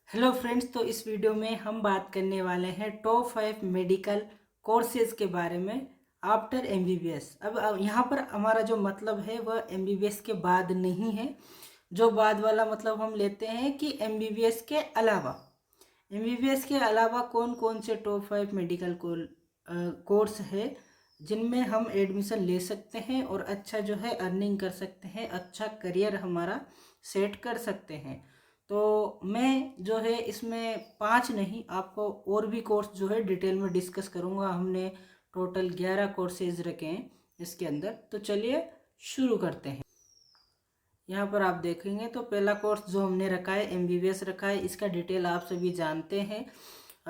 Hello friends, तो इस video में हम बात करने वाले हैं टॉप 5 मेडिकल कोर्सेज के बारे में आफ्टर एमबीबीएस। अब यहाँ पर हमारा जो मतलब है वह एमबीबीएस के बाद नहीं है। जो बाद वाला मतलब हम लेते हैं कि एमबीबीएस के अलावा, एमबीबीएस के अलावा कौन कौन से टॉप 5 मेडिकल कोर्स है जिनमें हम एडमिशन ले सकते हैं और अच्छा जो है अर्निंग कर सकते हैं, अच्छा करियर हमारा सेट कर सकते हैं। तो मैं जो है इसमें 5 नहीं, आपको और भी कोर्स जो है डिटेल में डिस्कस करूँगा। हमने टोटल 11 कोर्सेज रखे हैं इसके अंदर। तो चलिए शुरू करते हैं। यहाँ पर आप देखेंगे तो पहला कोर्स जो हमने रखा है एमबीबीएस रखा है, इसका डिटेल आप सभी जानते हैं।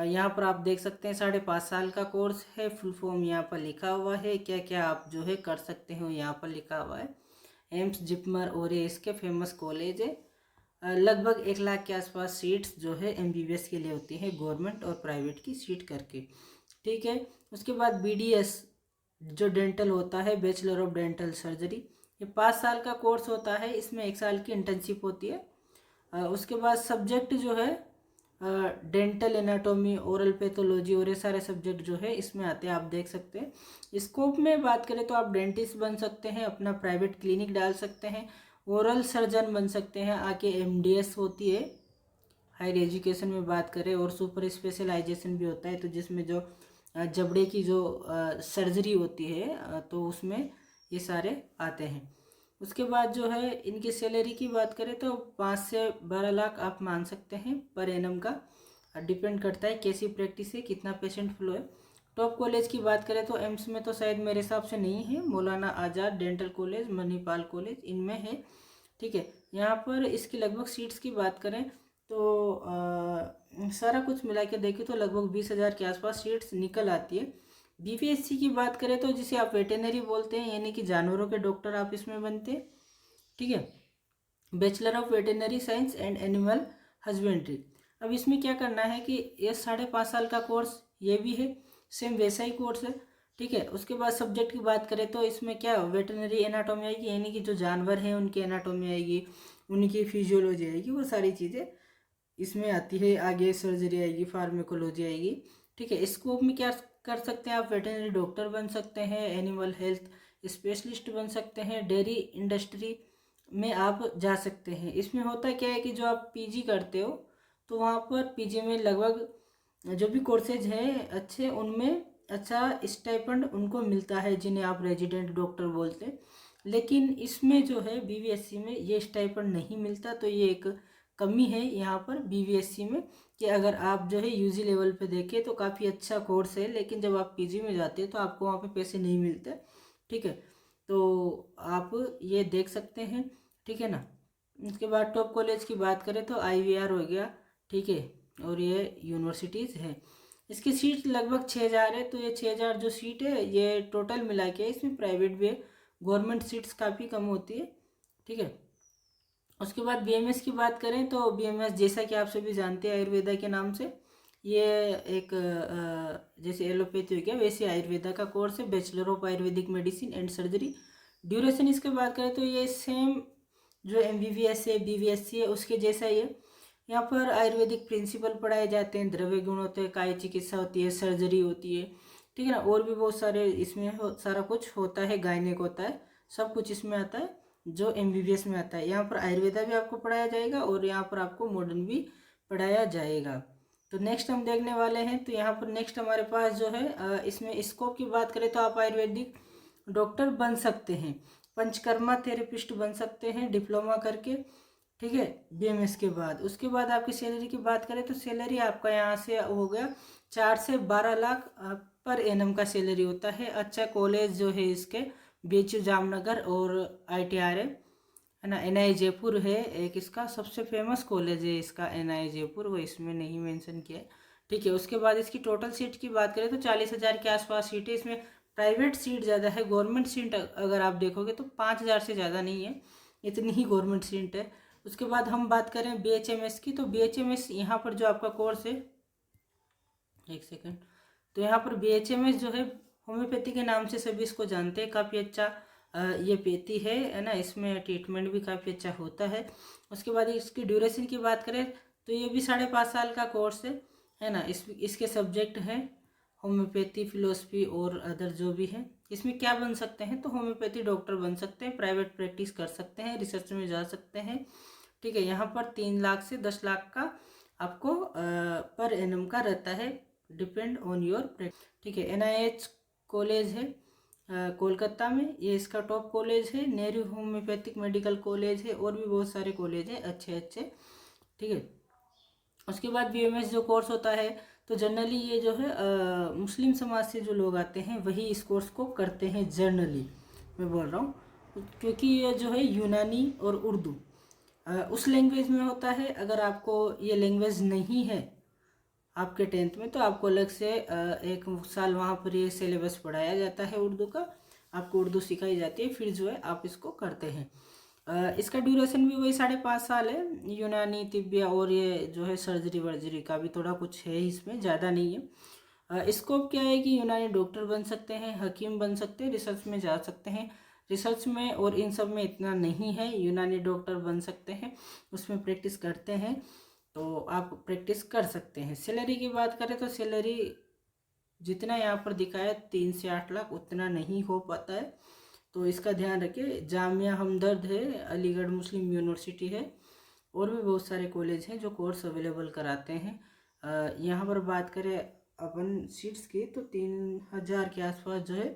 यहाँ पर आप देख सकते हैं 5.5 साल का कोर्स है। फुल फॉर्म यहाँ पर लिखा हुआ है, क्या क्या आप जो है कर सकते हो यहाँ पर लिखा हुआ है। एम्स, जिपमर और ये इसके फेमस कॉलेज है। लगभग 1 लाख के आसपास सीट्स जो है एमबीबीएस के लिए होती हैं, गवर्नमेंट और प्राइवेट की सीट करके। ठीक है। उसके बाद बीडीएस जो डेंटल होता है, बैचलर ऑफ डेंटल सर्जरी, ये 5 साल का कोर्स होता है। इसमें 1 साल की इंटर्नशिप होती है। उसके बाद सब्जेक्ट जो है डेंटल एनाटॉमी, ओरल पैथोलॉजी और ये सारे सब्जेक्ट जो है इसमें आते हैं, आप देख सकते हैं। स्कोप में बात करें तो आप डेंटिस्ट बन सकते हैं, अपना प्राइवेट क्लिनिक डाल सकते हैं, ओरल सर्जन बन सकते हैं, आके एमडीएस होती है हायर एजुकेशन में बात करें, और सुपर स्पेशलाइजेशन भी होता है, तो जिसमें जो जबड़े की जो सर्जरी होती है तो उसमें ये सारे आते हैं। उसके बाद जो है इनकी सैलरी की बात करें तो 5 से 12 लाख आप मान सकते हैं पर एनम का। डिपेंड करता है कैसी प्रैक्टिस है, कितना पेशेंट फ्लो है। टॉप कॉलेज की बात करें तो एम्स में तो शायद मेरे हिसाब से नहीं है, मौलाना आज़ाद डेंटल कॉलेज, मणिपाल कॉलेज इनमें है। ठीक है। यहाँ पर इसकी लगभग सीट्स की बात करें तो सारा कुछ मिला के देखें तो लगभग 20,000 के आसपास सीट्स निकल आती है। बीपीएससी की बात करें तो जिसे आप वेटेनरी बोलते हैं, यानी कि जानवरों के डॉक्टर आप इसमें बनते हैं। ठीक है। Bachelor of veterinary science and animal husbandry. अब इसमें क्या करना है कि ये 5.5 साल का कोर्स ये भी है, सेम वैसा ही कोर्स है। ठीक है। उसके बाद सब्जेक्ट की बात करें तो इसमें क्या वेटेनरी एनाटॉमी आएगी, यानी कि जो जानवर हैं उनकी एनाटॉमी आएगी, उनकी फिजियोलॉजी आएगी, वो सारी चीज़ें इसमें आती है। आगे सर्जरी आएगी, फार्मेकोलॉजी आएगी। ठीक है। स्कोप में क्या कर सकते हैं आप, वेटेनरी डॉक्टर बन सकते हैं, एनिमल हेल्थ स्पेशलिस्ट बन सकते हैं, डेयरी इंडस्ट्री में आप जा सकते हैं। इसमें होता क्या है कि जो आप पीजी करते हो तो वहाँ पर पीजी में लगभग जो भी कोर्सेज हैं अच्छे, उनमें अच्छा स्टाइपेंड उनको मिलता है, जिन्हें आप रेजिडेंट डॉक्टर बोलते हैं। लेकिन इसमें जो है बीवीएससी में ये स्टाइपेंड नहीं मिलता, तो ये एक कमी है यहाँ पर बीवीएससी में, कि अगर आप जो है यूजी लेवल पे देखें तो काफ़ी अच्छा कोर्स है, लेकिन जब आप पीजी में जाते हैं तो आपको वहाँ पे पैसे नहीं मिलते। ठीक है। तो आप ये देख सकते हैं। ठीक है ना। उसके बाद टॉप कॉलेज की बात करें तो आईवीआर हो गया। ठीक है। और ये यूनिवर्सिटीज़ है। इसकी सीट लगभग 6,000 है। तो ये 6,000 जो सीट है ये टोटल मिला के, इसमें प्राइवेट भी है, गवर्नमेंट सीट्स काफ़ी कम होती है। ठीक है। उसके बाद बीएमएस की बात करें तो बीएमएस जैसा कि आप सभी जानते हैं आयुर्वेदा के नाम से, ये एक जैसे एलोपैथी हो गया वैसे आयुर्वेदा का कोर्स है, bachelor of Ayurvedic medicine and surgery. Duration इसके बात करें तो ये सेम जो एमबीबीएस है, बीवीएससी है, उसके जैसा ही है। यहाँ पर आयुर्वेदिक प्रिंसिपल पढ़ाए जाते हैं, द्रव्य गुण होते हैं, काय चिकित्सा होती है, सर्जरी होती है। ठीक है ना। और भी बहुत सारे इसमें सारा कुछ होता है, गायनेक होता है, सब कुछ इसमें आता है जो एमबीबीएस में आता है। यहाँ पर आयुर्वेदा भी आपको पढ़ाया जाएगा और यहाँ पर आपको मॉडर्न भी पढ़ाया जाएगा। तो नेक्स्ट हम देखने वाले हैं, तो यहाँ पर नेक्स्ट हमारे पास जो है इसमें स्कोप की बात करें तो आप आयुर्वेदिक डॉक्टर बन सकते हैं, पंचकर्मा थेरेपिस्ट बन सकते हैं डिप्लोमा करके। ठीक है। बीएमएस के बाद उसके बाद आपकी सैलरी की बात करें तो सैलरी आपका यहाँ से हो गया 4 से 12 लाख पर एनम का सैलरी होता है। अच्छा कॉलेज जो है इसके बीएचयू जामनगर और आईटीआर है ना, एनआई जयपुर है एक, इसका सबसे फेमस कॉलेज है इसका एनआई जयपुर, वो इसमें नहीं मेंशन किया है। ठीक है। उसके बाद इसकी टोटल सीट की बात करें तो 40,000 के आसपास सीट है। इसमें प्राइवेट सीट ज़्यादा है, गवर्नमेंट सीट अगर आप देखोगे तो 5,000 से ज़्यादा नहीं है, इतनी ही गवर्नमेंट सीट है। उसके बाद हम बात करें बीएचएमएस की, तो बीएचएमएस यहाँ पर जो आपका कोर्स है, एक सेकेंड, तो यहाँ पर बीएचएमएस जो है होम्योपैथी के नाम से सभी इसको जानते हैं, काफ़ी अच्छा ये पैथी है ना, इसमें ट्रीटमेंट भी काफ़ी अच्छा होता है। उसके बाद इसकी ड्यूरेशन की बात करें तो ये भी 5.5 साल का कोर्स है ना। इसके सब्जेक्ट हैं होम्योपैथी, फिलोसफी और अदर जो भी है। इसमें क्या बन सकते हैं, तो होम्योपैथी डॉक्टर बन सकते हैं, प्राइवेट प्रैक्टिस कर सकते हैं, रिसर्च में जा सकते हैं। ठीक है, यहाँ पर 3 लाख से 10 लाख का आपको पर एनम का रहता है, डिपेंड ऑन योर प्रैक्टिस। ठीक है, NIH कॉलेज है कोलकाता में, ये इसका टॉप कॉलेज है। नेहरू होम्योपैथिक मेडिकल कॉलेज है, और भी बहुत सारे कॉलेज हैं अच्छे अच्छे। ठीक है, उसके बाद BMS जो कोर्स होता है, तो जनरली ये जो है मुस्लिम समाज से जो लोग आते हैं वही इस कोर्स को करते हैं, जनरली मैं बोल रहा हूँ, क्योंकि ये जो है यूनानी और उर्दू उस लैंग्वेज में होता है। अगर आपको ये लैंग्वेज नहीं है आपके 10th में, तो आपको अलग से 1 साल वहाँ पर ये सिलेबस पढ़ाया जाता है उर्दू का, आपको उर्दू सिखाई जाती है, फिर जो है आप इसको करते हैं। इसका ड्यूरेशन भी वही 5.5 साल है। यूनानी, तिब्बिया और ये जो है सर्जरी वर्जरी का भी थोड़ा कुछ है इसमें, ज़्यादा नहीं है। स्कोप क्या है कि यूनानी डॉक्टर बन सकते हैं, हकीम बन सकते हैं, रिसर्च में जा सकते हैं। रिसर्च में और इन सब में इतना नहीं है, यूनानी डॉक्टर बन सकते हैं, उसमें प्रैक्टिस करते हैं, तो आप प्रैक्टिस कर सकते हैं। सैलरी की बात करें तो सैलरी जितना यहाँ पर दिखाया 3 से 8 लाख उतना नहीं हो पाता है, तो इसका ध्यान रखिए। जामिया हमदर्द है, अलीगढ़ मुस्लिम यूनिवर्सिटी है, और भी बहुत सारे कॉलेज हैं जो कोर्स अवेलेबल कराते हैं। यहाँ पर बात करें अपन सीट्स की, तो 3000 के आसपास जो है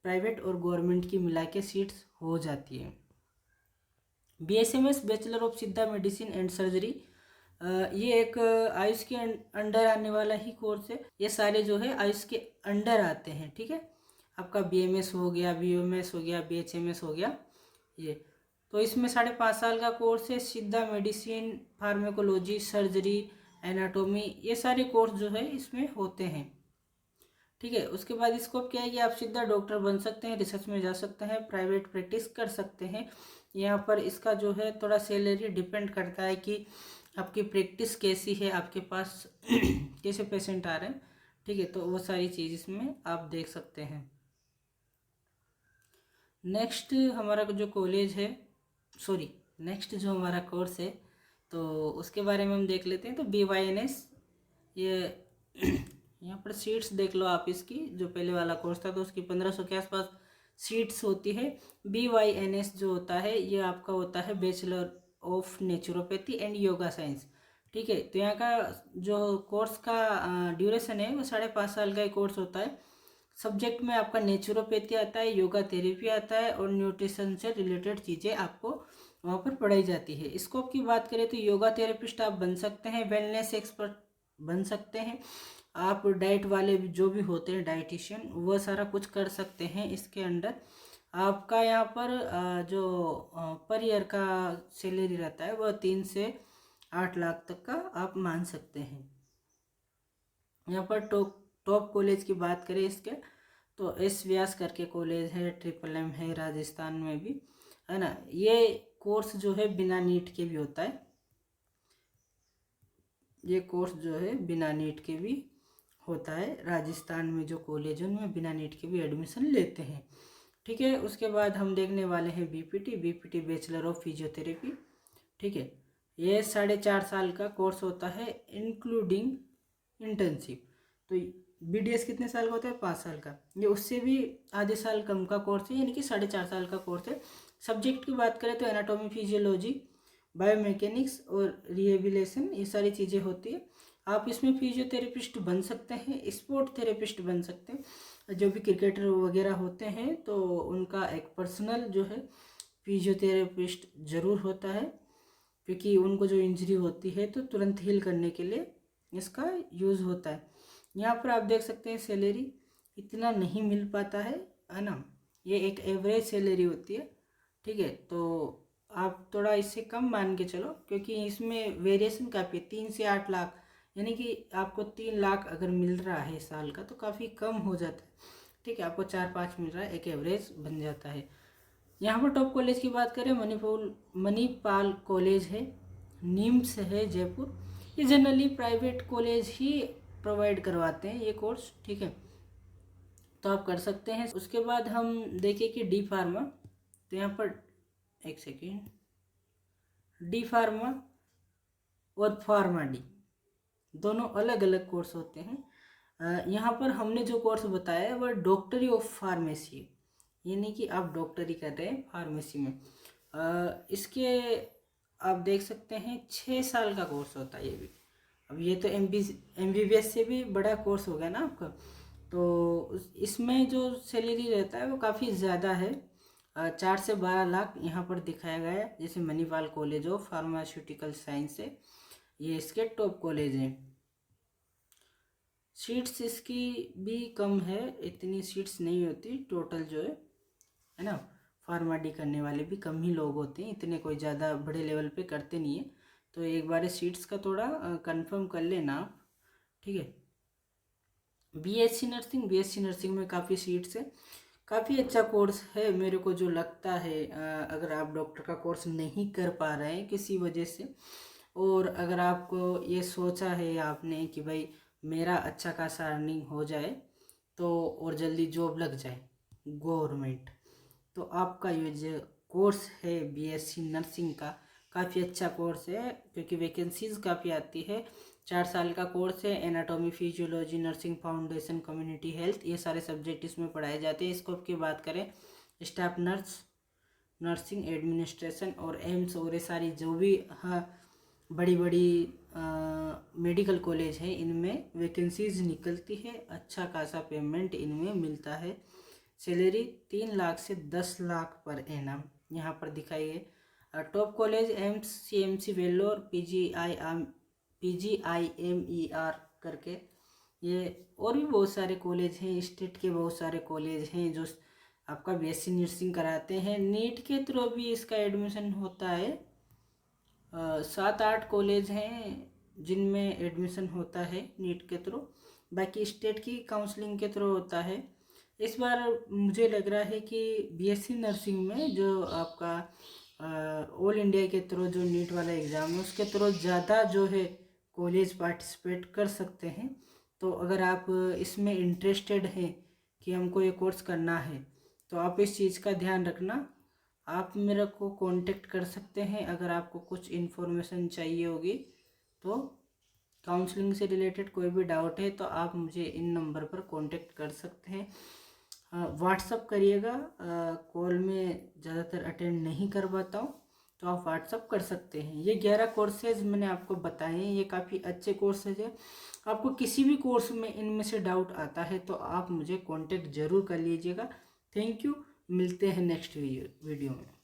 प्राइवेट और गवर्नमेंट की मिला के सीट्स हो जाती है। BSMS बैचलर ऑफ सिद्धा मेडिसिन एंड सर्जरी, ये एक आयुष के अंडर आने वाला ही कोर्स है। ये सारे जो है आयुष के अंडर आते हैं। ठीक है, आपका BMS हो गया, BOMS हो गया, BHMS हो गया, ये तो इसमें 5.5 साल का कोर्स है। सिद्धा मेडिसिन, फार्मेकोलॉजी, सर्जरी, एनाटॉमी, ये सारे कोर्स जो है इसमें होते हैं। ठीक है, उसके बाद स्कोप क्या है कि आप सीधा डॉक्टर बन सकते हैं, रिसर्च में जा सकते हैं, प्राइवेट प्रैक्टिस कर सकते हैं। यहाँ पर इसका जो है थोड़ा सैलरी डिपेंड करता है कि आपकी प्रैक्टिस कैसी है, आपके पास कैसे पेशेंट आ रहे हैं। ठीक है, तो वो सारी चीज़ इसमें आप देख सकते हैं। नेक्स्ट हमारा जो कॉलेज है, सॉरी नेक्स्ट जो हमारा कोर्स है, तो उसके बारे में हम देख लेते हैं। तो BYNS, ये यहाँ पर सीट्स देख लो आप इसकी, जो पहले वाला कोर्स था तो उसकी 1500 के आसपास सीट्स होती है। BYNS जो होता है ये आपका होता है bachelor of naturopathy and yoga science. ठीक है, तो यहाँ का जो कोर्स का ड्यूरेशन है वो 5.5 साल का कोर्स होता है। सब्जेक्ट में आपका नेचुरोपैथी आता है, योगा थेरेपी आता है, और न्यूट्रिशन से रिलेटेड चीज़ें आपको वहाँ पर पढ़ाई जाती है। स्कोप की बात करें तो योगा थेरेपिस्ट आप बन सकते हैं, वेलनेस एक्सपर्ट बन सकते हैं, आप डाइट वाले जो भी होते हैं डाइटिशियन, वो सारा कुछ कर सकते हैं इसके अंडर। आपका यहाँ पर जो पर ईयर का सैलरी रहता है वह 3 से 8 लाख तक का आप मान सकते हैं। यहाँ पर टॉप कॉलेज की बात करें इसके, तो S व्यास करके कॉलेज है, MMM है राजस्थान में भी, है ना। ये कोर्स जो है बिना नीट के भी होता है, ये कोर्स जो है बिना नीट के भी होता है। राजस्थान में जो कॉलेज है उनमें बिना नीट के भी एडमिशन लेते हैं। ठीक है, उसके बाद हम देखने वाले हैं BPT बैचलर ऑफ फिजियोथेरेपी। ठीक है, ये 4.5 साल का कोर्स होता है इंक्लूडिंग इंटर्नशिप। तो BDS कितने साल का होता है, 5 साल का, ये उससे भी आधे साल कम का कोर्स है, यानी कि 4.5 साल का कोर्स है। सब्जेक्ट की बात करें तो एनाटॉमी, फिजियोलॉजी, बायोमैकेनिक्स और रिहेबिलिटेशन, ये सारी चीज़ें होती है। आप इसमें फिजियोथेरेपिस्ट बन सकते हैं, स्पोर्ट थेरेपिस्ट बन सकते हैं। जो भी क्रिकेटर वगैरह होते हैं तो उनका एक पर्सनल जो है फिजियोथेरेपिस्ट ज़रूर होता है, क्योंकि उनको जो इंजरी होती है तो तुरंत हील करने के लिए इसका यूज़ होता है। यहाँ पर आप देख सकते हैं सैलरी इतना नहीं मिल पाता है ना, ये एक एवरेज सैलरी होती है। ठीक है, तो आप थोड़ा इससे कम मान के चलो, क्योंकि इसमें वेरिएशन काफ़ी, 3 से 8 लाख, यानी कि आपको 3 लाख अगर मिल रहा है साल का तो काफ़ी कम हो जाता है। ठीक है, आपको 4-5 मिल रहा है, एक एवरेज बन जाता है। यहाँ पर टॉप कॉलेज की बात करें, मणिपाल कॉलेज है, निम्स है जयपुर। ये जनरली प्राइवेट कॉलेज ही प्रोवाइड करवाते हैं ये कोर्स। ठीक है, तो आप कर सकते हैं। उसके बाद हम देखें कि डी फार्मा, तो यहाँ पर एक सेकेंड, डी फार्मा और फार्मा डी, दोनों अलग अलग कोर्स होते हैं। यहाँ पर हमने जो कोर्स बताया है वह डॉक्टरी ऑफ फार्मेसी है, ये नहीं कि आप डॉक्टरी कर रहे हैं फार्मेसी में। इसके आप देख सकते हैं 6 साल का कोर्स होता है ये भी। अब ये तो MBBS से भी बड़ा कोर्स हो गया ना आपका, तो इसमें जो सैलरी रहता है वो काफ़ी ज़्यादा है। 4 से 12 लाख यहाँ पर दिखाया गया है। जैसे Manipal college of pharmaceutical science है, ये इसके टॉप कॉलेज हैं। सीट्स इसकी भी कम है, इतनी सीट्स नहीं होती टोटल जो है ना। फार्मा डी करने वाले भी कम ही लोग होते हैं, इतने कोई ज़्यादा बड़े लेवल पे करते नहीं है। तो एक बार सीट्स का थोड़ा कंफर्म कर लेना आप, ठीक है। BSc नर्सिंग में काफ़ी सीट्स है, काफ़ी अच्छा कोर्स है मेरे को जो लगता है। अगर आप डॉक्टर का कोर्स नहीं कर पा रहे हैं किसी वजह से, और अगर आपको ये सोचा है आपने कि भाई मेरा अच्छा खासा अर्निंग हो जाए तो और जल्दी जॉब लग जाए गवर्नमेंट, तो आपका ये जो कोर्स है BSc नर्सिंग का काफ़ी अच्छा कोर्स है, क्योंकि वैकेंसीज़ काफ़ी आती है। 4 साल का कोर्स है। Anatomy, physiology, nursing foundation, community health, ये सारे सब्जेक्ट इसमें पढ़ाए जाते हैं। स्कोप की बात करें, स्टाफ नर्स, नर्सिंग एडमिनिस्ट्रेशन और एम्स और ये सारी जो भी बड़ी बड़ी मेडिकल कॉलेज है इनमें वैकेंसीज निकलती है। अच्छा खासा पेमेंट इनमें मिलता है। सैलरी 3 लाख से 10 लाख पर एनम यहाँ पर दिखाई है। Top college AIIMS, CMC Vellore, PGIMER करके, ये और भी बहुत सारे कॉलेज हैं। स्टेट के बहुत सारे कॉलेज हैं जो आपका BSc नर्सिंग कराते हैं। नीट के थ्रू भी इसका एडमिशन होता है। 7-8 कॉलेज हैं जिनमें एडमिशन होता है नीट के थ्रू, बाकी स्टेट की काउंसलिंग के थ्रू होता है। इस बार मुझे लग रहा है कि BSc नर्सिंग में जो आपका ऑल इंडिया के थ्रू जो नीट वाला एग्ज़ाम है उसके थ्रू ज़्यादा जो है कॉलेज पार्टिसिपेट कर सकते हैं। तो अगर आप इसमें इंटरेस्टेड हैं कि हमको ये कोर्स करना है तो आप इस चीज़ का ध्यान रखना। आप मेरे को कांटेक्ट कर सकते हैं अगर आपको कुछ इन्फॉर्मेशन चाहिए होगी, तो काउंसलिंग से रिलेटेड कोई भी डाउट है तो आप मुझे इन नंबर पर कांटेक्ट कर सकते हैं। व्हाट्सअप करिएगा, कॉल में ज़्यादातर अटेंड नहीं कर पाता हूँ, तो आप व्हाट्सअप कर सकते हैं। ये 11 कोर्सेज मैंने आपको बताए हैं, ये काफ़ी अच्छे कोर्सेज हैं। आपको किसी भी कोर्स में इनमें से डाउट आता है तो आप मुझे कांटेक्ट ज़रूर कर लीजिएगा। थैंक यू, मिलते हैं नेक्स्ट वीडियो में।